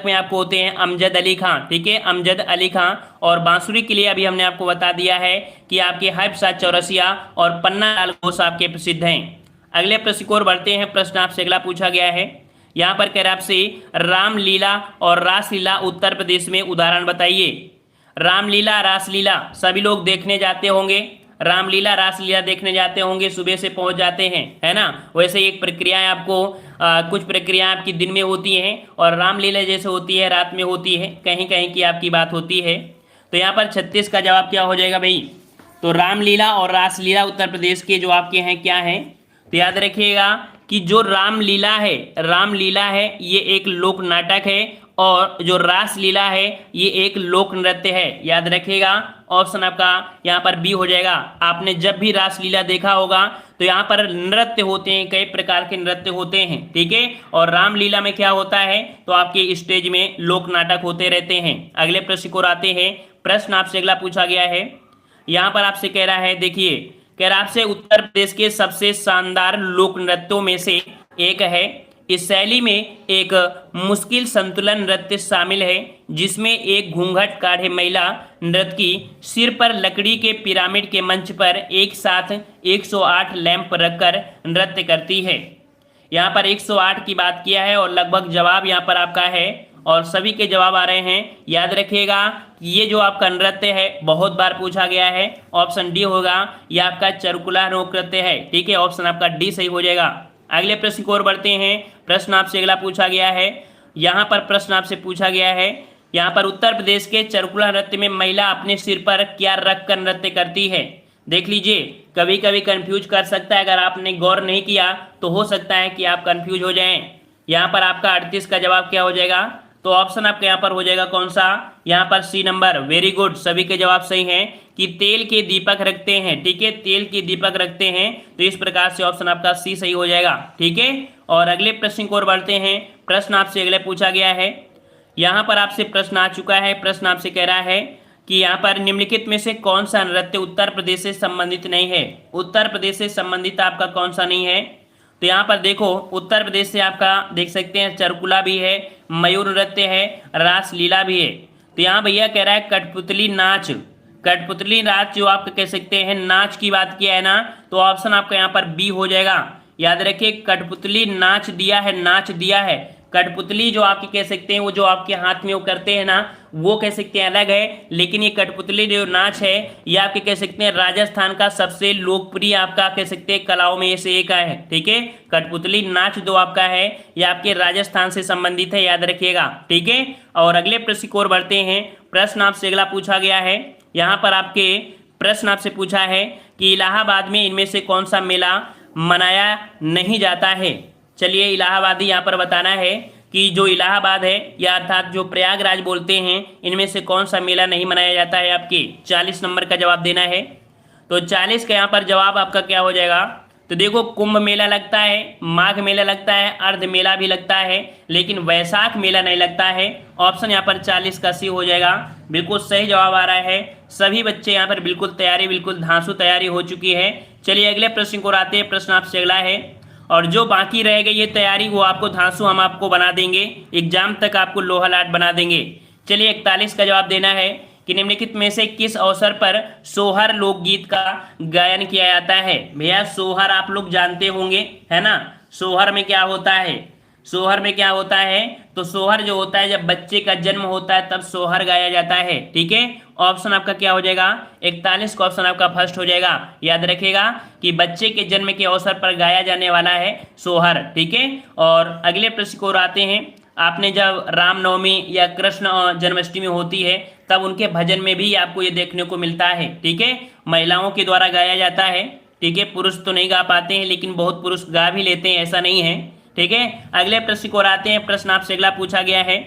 में आपको होते हैं अमजद अली खां, ठीक है, अमजद अली खां। और बांसुरी के लिए अभी हमने आपको बता दिया है कि आपके हरप्रसाद चौरसिया और पन्ना लाल घोष आपके प्रसिद्ध हैं। अगले प्रश्न की ओर बढ़ते हैं। प्रश्न आपसे अगला पूछा गया है, यहाँ पर कह रहा है आपसे रामलीला और रासलीला उत्तर प्रदेश में उदाहरण बताइए। रामलीला रासलीला सभी लोग देखने जाते होंगे, रामलीला रासलीला देखने जाते होंगे, सुबह से पहुंच जाते हैं, है ना। वैसे एक प्रक्रियाएं आपको कुछ प्रक्रियाएं आपकी दिन में होती हैं और रामलीला जैसे होती है रात में होती है, कहीं कहीं की आपकी बात होती है। तो यहाँ पर 36 का जवाब क्या हो जाएगा भाई, तो रामलीला और रासलीला उत्तर प्रदेश के जो आपके हैं क्या हैं, तो याद रखिएगा कि जो रामलीला है ये एक लोक नाटक है, और जो रासलीला है ये एक लोक नृत्य है। याद रखिएगा ऑप्शन आपका यहाँ पर बी हो जाएगा। आपने जब भी रासलीला देखा होगा तो यहाँ पर नृत्य होते हैं, कई प्रकार के नृत्य होते हैं, ठीक है। और रामलीला में क्या होता है, तो आपके स्टेज में लोक नाटक होते रहते हैं। अगले प्रश्न को आते हैं। प्रश्न आपसे अगला पूछा गया है, यहाँ पर आपसे कह रहा है, देखिए कह रहा आपसे उत्तर प्रदेश के सबसे शानदार लोक नृत्यों में से एक है, इस शैली में एक मुश्किल संतुलन नृत्य शामिल है जिसमें एक घूंघट काढ़े महिला नर्तकी सिर पर लकड़ी के पिरामिड के मंच पर एक साथ 108 लैंप रखकर नृत्य करती है। यहाँ पर 108 की बात किया है और लगभग जवाब यहाँ पर आपका है और सभी के जवाब आ रहे हैं। याद रखिएगा ये जो आपका नृत्य है बहुत बार पूछा गया है, ऑप्शन डी होगा, यह आपका चरकुला लोक नृत्य है। ठीक है, ऑप्शन आपका डी सही हो जाएगा। अगले प्रश्न की ओर बढ़ते हैं। प्रश्न आपसे अगला पूछा गया है, यहाँ पर प्रश्न आपसे पूछा गया है, यहाँ पर उत्तर प्रदेश के चरकुला नृत्य में महिला अपने सिर पर क्या रख कर नृत्य करती है। देख लीजिए, कभी कभी कंफ्यूज कर सकता है, अगर आपने गौर नहीं किया तो हो सकता है कि आप कंफ्यूज हो जाएं। यहाँ पर आपका 38 का जवाब क्या हो जाएगा, तो ऑप्शन आपका यहाँ पर हो जाएगा कौन सा, यहाँ पर सी नंबर। वेरी गुड, सभी के जवाब सही हैं कि तेल के दीपक रखते हैं। ठीक है, तेल के दीपक रखते हैं, तो इस प्रकार से ऑप्शन आपका सी सही हो जाएगा। ठीक है, और अगले प्रश्न की ओर बढ़ते हैं। प्रश्न आपसे अगले पूछा गया है, यहाँ पर आपसे प्रश्न आ चुका है। प्रश्न आपसे कह रहा है कि यहाँ पर निम्नलिखित में से कौन सा नृत्य उत्तर प्रदेश से संबंधित नहीं है। उत्तर प्रदेश से संबंधित आपका कौन सा नहीं है, तो यहाँ पर देखो उत्तर प्रदेश से आपका देख सकते हैं चरकुला भी है, मयूर नृत्य है, रास लीला भी है। तो यहाँ भैया कह रहा है कठपुतली नाच। कठपुतली नाच जो आप कह सकते हैं नाच की बात किया है ना, तो ऑप्शन आपका यहाँ पर बी हो जाएगा। याद रखिए कठपुतली नाच दिया है, नाच दिया है। कठपुतली जो आपकी कह सकते हैं वो जो आपके हाथ में वो करते हैं ना, वो कह सकते हैं अलग है, लेकिन ये कठपुतली जो नाच है ये आपके कह सकते हैं राजस्थान का सबसे लोकप्रिय आपका कह सकते हैं कलाओं में से एक है। ठीक है, कठपुतली नाच जो आपका है ये आपके राजस्थान से संबंधित है, याद रखिएगा। ठीक है, और अगले प्रश्न की ओर बढ़ते हैं। प्रश्न आपसे अगला पूछा गया है, यहाँ पर आपके प्रश्न आपसे पूछा है कि इलाहाबाद में इनमें से कौन सा मेला मनाया नहीं जाता है। चलिए इलाहाबादी यहाँ पर बताना है कि जो इलाहाबाद है या अर्थात जो प्रयागराज बोलते हैं इनमें से कौन सा मेला नहीं मनाया जाता है। आपके 40 नंबर का जवाब देना है। तो 40 का यहाँ पर जवाब आपका क्या हो जाएगा, तो देखो कुंभ मेला लगता है, माघ मेला लगता है, अर्ध मेला भी लगता है, लेकिन वैशाख मेला नहीं लगता है। ऑप्शन यहाँ पर 40 का सी हो जाएगा। बिल्कुल सही जवाब आ रहा है। सभी बच्चे यहाँ पर बिल्कुल तैयारी, बिल्कुल धांसू तैयारी हो चुकी है। चलिए अगले प्रश्न को आते हैं। प्रश्न आपसे अगला है और जो बाकी रह गई ये तैयारी वो आपको धांसू हम आपको बना देंगे, एग्जाम तक आपको लोहा लाट बना देंगे। चलिए 41 का जवाब देना है कि निम्नलिखित में से किस अवसर पर सोहर लोकगीत का गायन किया जाता है। भैया सोहर आप लोग जानते होंगे है ना, सोहर में क्या होता है, सोहर में क्या होता है, तो सोहर जो होता है जब बच्चे का जन्म होता है तब सोहर गाया जाता है। ठीक है, ऑप्शन आपका क्या हो जाएगा, 41 का ऑप्शन आपका फर्स्ट हो जाएगा। याद रखिएगा कि बच्चे के जन्म के अवसर पर गाया जाने वाला है सोहर। ठीक है, और अगले प्रश्न को आते हैं। आपने जब रामनवमी या कृष्ण जन्माष्टमी होती है तब उनके भजन में भी आपको ये देखने को मिलता है। ठीक है, महिलाओं के द्वारा गाया जाता है। ठीक है, पुरुष तो नहीं गा पाते हैं लेकिन बहुत पुरुष गा भी लेते हैं, ऐसा नहीं है। ठीक है, अगले प्रश्न को आते हैं। प्रश्न आपसे अगला पूछा गया है,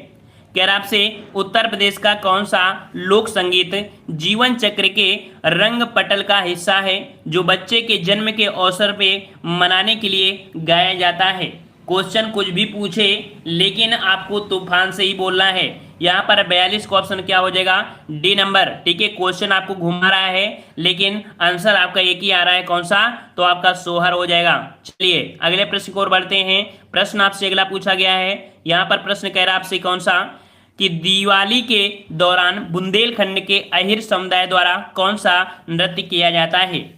कह रहा आपसे उत्तर प्रदेश का कौन सा लोक संगीत जीवन चक्र के रंग पटल का हिस्सा है जो बच्चे के जन्म के अवसर पे मनाने के लिए गाया जाता है। क्वेश्चन कुछ भी पूछे लेकिन आपको तूफान से ही बोलना है। यहाँ पर 42 का ऑप्शन क्या हो जाएगा, डी नंबर। ठीक है, क्वेश्चन आपको घुमा रहा है लेकिन आंसर आपका एक ही आ रहा है, कौन सा, तो आपका सोहर हो जाएगा। चलिए अगले प्रश्न को और बढ़ते हैं। प्रश्न आपसे अगला पूछा गया है, यहाँ पर प्रश्न कह रहा है आपसे कौन सा, कि दिवाली के दौरान बुंदेलखंड के अहिर समुदाय द्वारा कौन सा नृत्य किया जाता है।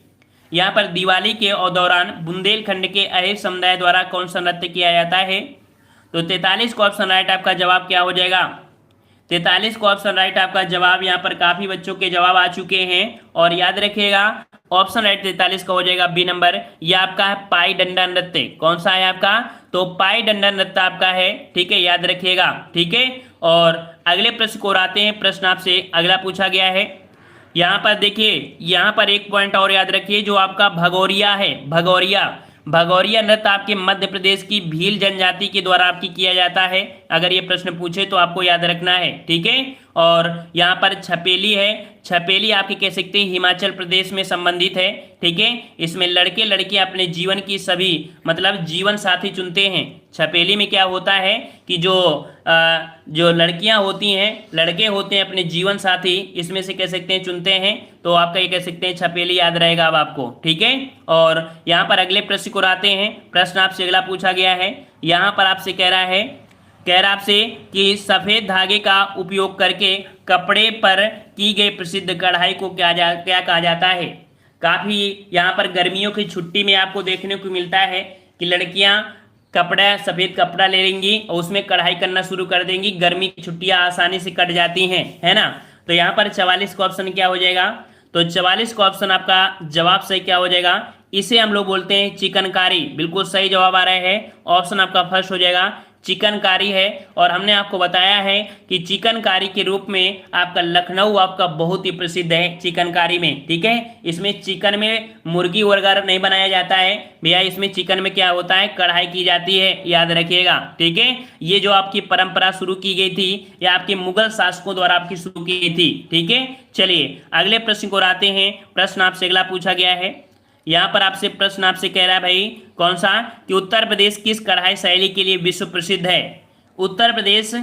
यहाँ पर दिवाली के दौरान बुंदेलखंड के अहिर समुदाय द्वारा कौन सा नृत्य किया जाता है, तो 43 का ऑप्शन राइट आपका जवाब क्या हो जाएगा, 43 का ऑप्शन राइट आपका जवाब। यहाँ पर काफी बच्चों के जवाब आ चुके हैं और याद रखिएगा ऑप्शन राइट 43 का हो जाएगा बी नंबर। यह आपका है पाई डंडा नृत्य। कौन सा है आपका, तो पाई डंडा नृत्य आपका है। ठीक है, याद रखिएगा। ठीक है, और अगले प्रश्न को आते हैं। प्रश्न आपसे अगला पूछा गया है, यहाँ पर देखिए, यहाँ पर एक पॉइंट और याद रखिए, जो आपका भगौरिया है, भगौरिया, भगौरिया नृत्य आपके मध्य प्रदेश की भील जनजाति के द्वारा आपकी किया जाता है। अगर ये प्रश्न पूछे तो आपको याद रखना है। ठीक है, और यहाँ पर छपेली है, छपेली आपकी कह सकते हैं हिमाचल प्रदेश में संबंधित है। ठीक है, इसमें लड़के लड़कियां अपने जीवन की सभी मतलब जीवन साथी चुनते हैं। छपेली में क्या होता है कि जो जो लड़कियां होती हैं, लड़के होते हैं, अपने जीवन साथी इसमें से कह सकते हैं चुनते हैं, तो आपका ये कह सकते हैं छपेली याद रहेगा अब आपको, ठीक है। और यहाँ पर अगले प्रश्न को आते हैं। प्रश्न आपसे अगला पूछा गया है, यहाँ पर आपसे कह रहा आपसे कि सफेद धागे का उपयोग करके कपड़े पर की गई प्रसिद्ध कढ़ाई को क्या कहा जाता है। काफी यहाँ पर गर्मियों की छुट्टी में आपको देखने को मिलता है कि लड़कियां सफेद कपड़ा ले लेंगी और उसमें कढ़ाई करना शुरू कर देंगी, गर्मी की छुट्टियां आसानी से कट जाती हैं, है ना। तो यहाँ पर 44 का ऑप्शन क्या हो जाएगा, तो 44 का ऑप्शन आपका जवाब सही क्या हो जाएगा, इसे हम लोग बोलते हैं चिकनकारी। बिल्कुल सही जवाब आ रहा है, ऑप्शन आपका फर्स्ट हो जाएगा, चिकनकारी है। और हमने आपको बताया है कि चिकनकारी के रूप में आपका लखनऊ आपका बहुत ही प्रसिद्ध है चिकनकारी में, ठीक है। इसमें चिकन में मुर्गी वगैरह नहीं बनाया जाता है भैया, इसमें चिकन में क्या होता है, कढ़ाई की जाती है, याद रखिएगा, ठीक है। ये जो आपकी परंपरा शुरू की गई थी, या आपके मुगल शासकों द्वारा आपकी शुरू की गई थी, ठीक है। चलिए अगले प्रश्न को आते हैं। प्रश्न आपसे अगला पूछा गया है, यहाँ पर आपसे प्रश्न आपसे कह रहा है भाई कौन सा, कि उत्तर प्रदेश किस कढ़ाई शैली के लिए विश्व प्रसिद्ध है। उत्तर प्रदेश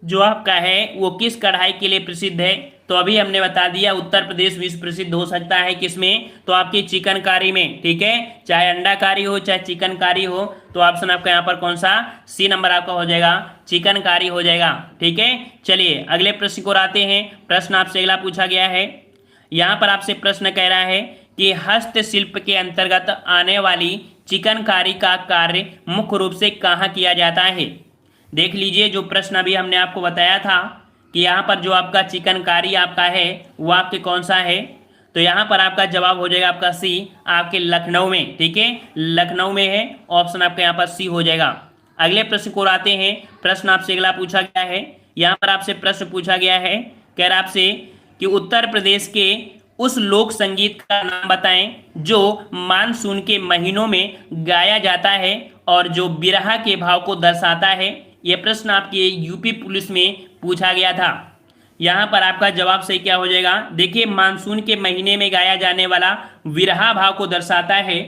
जो आपका है वो किस कढ़ाई के लिए प्रसिद्ध है, तो अभी हमने बता दिया उत्तर प्रदेश विश्व प्रसिद्ध हो सकता है किसमें, तो आपकी चिकनकारी में, ठीक है। चाहे अंडा कारी हो चाहे चिकनकारी हो, तो ऑप्शन आपका यहाँ पर कौन सा, सी नंबर आपका हो जाएगा, चिकनकारी हो जाएगा, ठीक है। चलिए अगले प्रश्न को आते हैं। प्रश्न आपसे अगला पूछा गया है, यहाँ पर आपसे प्रश्न कह रहा है कि हस्तशिल्प के अंतर्गत आने वाली चिकनकारी का कार्य मुख्य रूप से कहाँ किया जाता है। देख लीजिए, जो प्रश्न अभी हमने आपको बताया था कि यहाँ पर जो आपका चिकनकारी आपका है वो आपके कौन सा है, तो यहाँ पर आपका जवाब हो जाएगा आपका सी, आपके लखनऊ में, ठीक है, लखनऊ में है, ऑप्शन आपका यहाँ पर सी हो जाएगा। अगले प्रश्न को आते हैं। प्रश्न आपसे अगला पूछा गया है, यहाँ पर आपसे प्रश्न पूछा गया है, कह रहा आपसे कि उत्तर प्रदेश के उस लोक संगीत का नाम बताएं जो मानसून के महीनों में गाया जाता है और जो बिरहा के भाव को दर्शाता है। यह प्रश्न आपके यूपी पुलिस में पूछा गया था। यहाँ पर आपका जवाब सही क्या हो जाएगा, देखिए मानसून के महीने में गाया जाने वाला बिरहा भाव को दर्शाता है,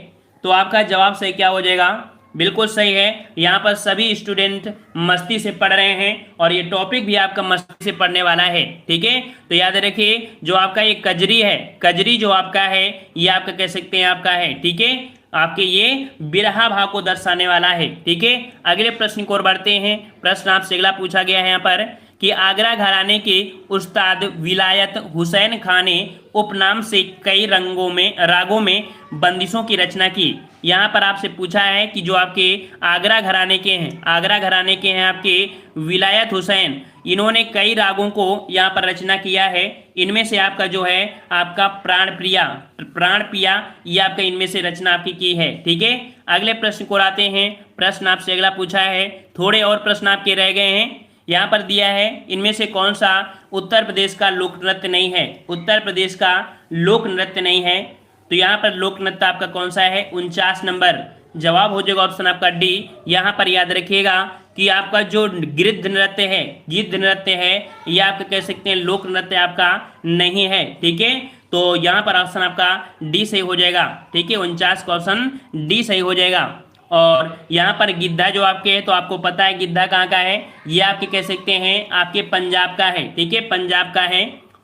तो आपका जवाब सही क्या हो जाएगा, बिल्कुल सही है। यहाँ पर सभी स्टूडेंट मस्ती से पढ़ रहे हैं और ये टॉपिक भी आपका मस्ती से पढ़ने वाला है, ठीक है। तो याद रखिए जो आपका ये कजरी है, कजरी जो आपका है ये आपका कह सकते हैं आपका है, ठीक है, आपके ये बिरहा भाव को दर्शाने वाला है, ठीक है। अगले प्रश्न को और बढ़ते हैं। प्रश्न आपसे अगला पूछा गया है यहाँ पर कि आगरा घराने के उस्ताद विलायत हुसैन खान ने उपनाम से कई रागों में बंदिशों की रचना की। यहाँ पर आपसे पूछा है कि जो आपके आगरा घराने के हैं आपके विलायत हुसैन, इन्होंने कई रागों को यहाँ पर रचना किया है। इनमें से आपका जो है आपका प्राण पिया ये आपका इनमें से रचना आपकी की है, ठीक है। अगले प्रश्न को आते हैं। प्रश्न आपसे अगला पूछा है, थोड़े और प्रश्न आपके रह गए हैं। यहाँ पर दिया है इनमें से कौन सा उत्तर प्रदेश का लोक नृत्य नहीं है, उत्तर प्रदेश का लोक नृत्य नहीं है, तो यहाँ पर लोक नृत्य आपका कौन सा है, 49 नंबर जवाब हो जाएगा ऑप्शन आपका डी। यहाँ पर याद रखिएगा कि आपका जो गिद्ध नृत्य है ये आपका कह सकते हैं लोक नृत्य आपका नहीं है, ठीक है। तो यहाँ पर ऑप्शन आपका डी सही हो जाएगा, ठीक है, 49 का ऑप्शन डी सही हो जाएगा। और यहाँ पर गिद्धा जो आपके है, तो आपको पता है गिद्धा कहाँ का है, ये आपके कह सकते हैं आपके पंजाब का है, ठीक है, पंजाब का है।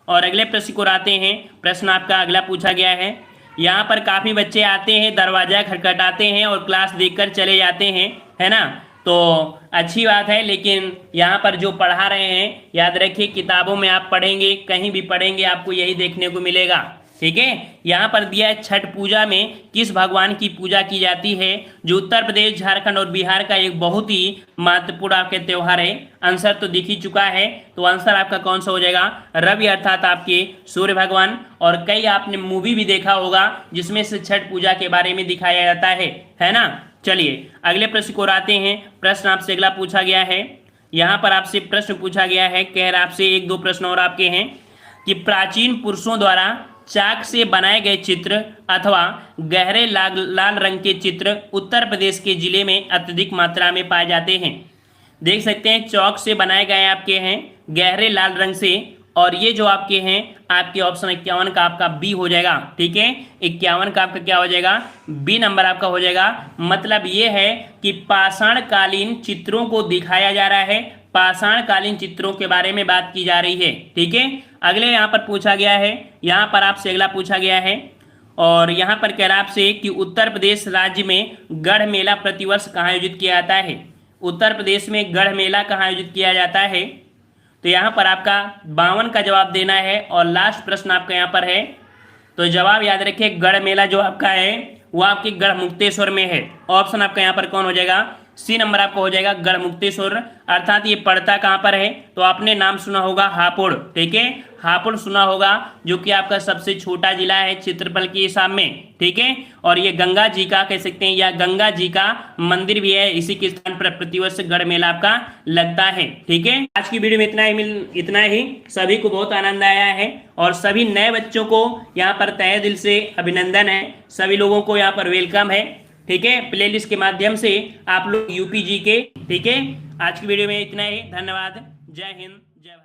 और अगले प्रश्न को आते हैं। प्रश्न आपका अगला पूछा गया है, यहाँ पर काफ़ी बच्चे आते हैं, दरवाजा खटखटाते हैं और क्लास देखकर चले जाते हैं, है ना, तो अच्छी बात है, लेकिन यहाँ पर जो पढ़ा रहे हैं याद रखिए किताबों में आप पढ़ेंगे, कहीं भी पढ़ेंगे आपको यही देखने को मिलेगा, ठीक है। यहाँ पर दिया है छठ पूजा में किस भगवान की पूजा की जाती है, जो उत्तर प्रदेश, झारखंड और बिहार का एक बहुत ही महत्वपूर्ण आपके त्यौहार है। आंसर तो दिख ही चुका है, तो आंसर आपका कौन सा हो जाएगा, रवि अर्थात आपके सूर्य भगवान। और कई आपने मूवी भी देखा होगा जिसमें से छठ पूजा के बारे में दिखाया जाता है ना। चलिए अगले प्रश्न को आते हैं। प्रश्न आपसे अगला पूछा गया है, यहाँ पर आपसे प्रश्न पूछा गया है, कह रहा आपसे एक दो प्रश्न और आपके हैं कि प्राचीन पुरुषों द्वारा चाक से बनाए गए चित्र अथवा गहरे लाल रंग के चित्र उत्तर प्रदेश के जिले में अत्यधिक मात्रा में पाए जाते हैं। देख सकते हैं चौक से बनाए गए आपके हैं गहरे लाल रंग से, और ये जो आपके हैं आपके ऑप्शन 51 का आपका बी हो जाएगा, ठीक है, 51 का आपका क्या हो जाएगा, बी नंबर आपका हो जाएगा। मतलब ये है कि पाषाणकालीन चित्रों को दिखाया जा रहा है, पाषाणकालीन चित्रों के बारे में बात की जा रही है। ठीक है, अगले यहाँ पर पूछा गया है, यहाँ पर आपसे अगला पूछा गया है और यहाँ पर कह रहा है आपसे कि उत्तर प्रदेश राज्य में गढ़ मेला प्रतिवर्ष कहाँ आयोजित किया जाता है। उत्तर प्रदेश में गढ़ मेला कहाँ आयोजित किया जाता है, तो यहाँ पर आपका 52 का जवाब देना है और लास्ट प्रश्न आपका यहाँ पर है। तो जवाब याद रखिए, गढ़ मेला जो आपका है वो आपके गढ़मुक्तेश्वर में है। ऑप्शन आपका यहाँ पर कौन हो जाएगा, सी नंबर आपका हो जाएगा गढ़मुक्तेश्वर। अर्थात ये पड़ता कहाँ पर है, तो आपने नाम सुना होगा हापुड़। ठीक है, हापुड़ सुना होगा, जो कि आपका सबसे छोटा जिला है क्षेत्रफल के हिसाब में। ठीक है, और ये गंगा जी का कह सकते हैं, या गंगा जी का मंदिर भी है, इसी के स्थान पर प्रतिवर्ष गढ़ मेला आपका लगता है। ठीक है, आज की वीडियो में इतना ही। सभी को बहुत आनंद आया है और सभी नए बच्चों को यहाँ पर तहे दिल से अभिनंदन है, सभी लोगों को यहाँ पर वेलकम है। ठीक है, प्लेलिस्ट के माध्यम से आप लोग यूपी जी के। ठीक है, आज की वीडियो में इतना ही। धन्यवाद। जय हिंद, जय भारत।